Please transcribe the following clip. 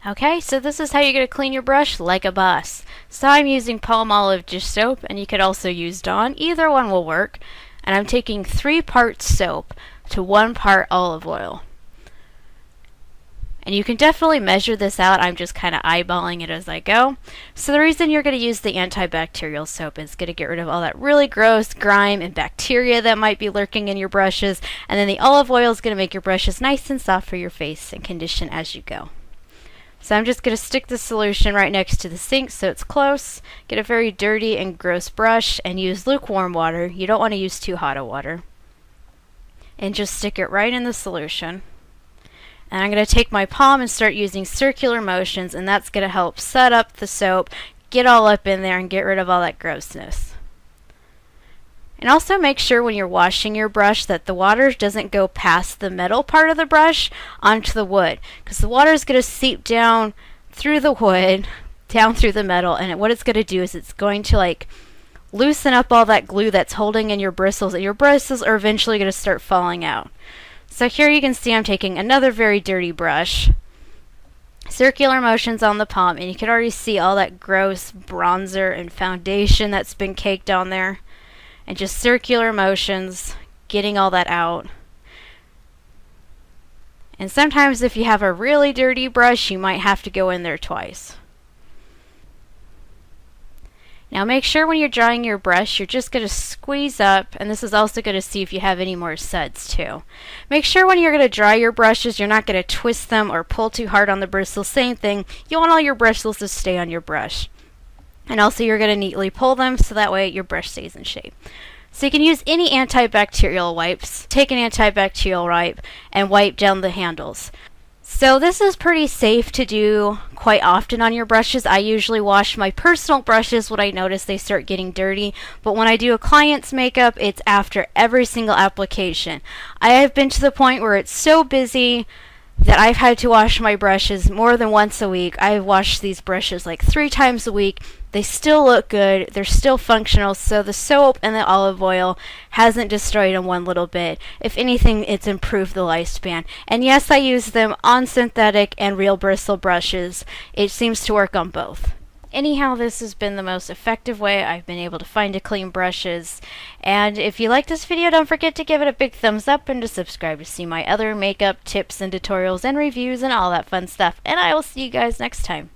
Okay, so this is how you're going to clean your brush like a boss. So I'm using Palmolive dish soap, and you could also use Dawn. Either one will work. And I'm taking 3 parts soap to 1 part olive oil. And you can definitely measure this out. I'm just kind of eyeballing it as I go. So the reason you're going to use the antibacterial soap is going to get rid of all that really gross grime and bacteria that might be lurking in your brushes. And then the olive oil is going to make your brushes nice and soft for your face and condition as you go. So I'm just going to stick the solution right next to the sink so it's close. Get a very dirty and gross brush and use lukewarm water. You don't want to use too hot of water. And just stick it right in the solution. And I'm going to take my palm and start using circular motions, and that's going to help set up the soap, get all up in there, and get rid of all that grossness. And also make sure when you're washing your brush that the water doesn't go past the metal part of the brush onto the wood, because the water is going to seep down through the wood, down through the metal, and what it's going to do is it's going to loosen up all that glue that's holding in your bristles, and your bristles are eventually going to start falling out. So here you can see I'm taking another very dirty brush, circular motions on the palm, and you can already see all that gross bronzer and foundation that's been caked on there. And just circular motions, getting all that out. And sometimes if you have a really dirty brush, you might have to go in there twice. Now make sure when you're drying your brush, you're just going to squeeze up, and this is also going to see if you have any more suds too. Make sure when you're going to dry your brushes, you're not going to twist them or pull too hard on the bristles. Same thing, you want all your bristles to stay on your brush. And also you're going to neatly pull them so that way your brush stays in shape. So you can use any antibacterial wipes. Take an antibacterial wipe and wipe down the handles. So this is pretty safe to do quite often on your brushes. I usually wash my personal brushes when I notice they start getting dirty, but when I do a client's makeup, it's after every single application. I have been to the point where it's so busy that I've had to wash my brushes more than once a week. I've washed these brushes like 3 times a week. They still look good. They're still functional. So the soap and the olive oil hasn't destroyed them one little bit. If anything, it's improved the lifespan. And yes, I use them on synthetic and real bristle brushes. It seems to work on both. Anyhow, this has been the most effective way I've been able to find to clean brushes. And if you like this video, don't forget to give it a big thumbs up and to subscribe to see my other makeup tips and tutorials and reviews and all that fun stuff. And I will see you guys next time.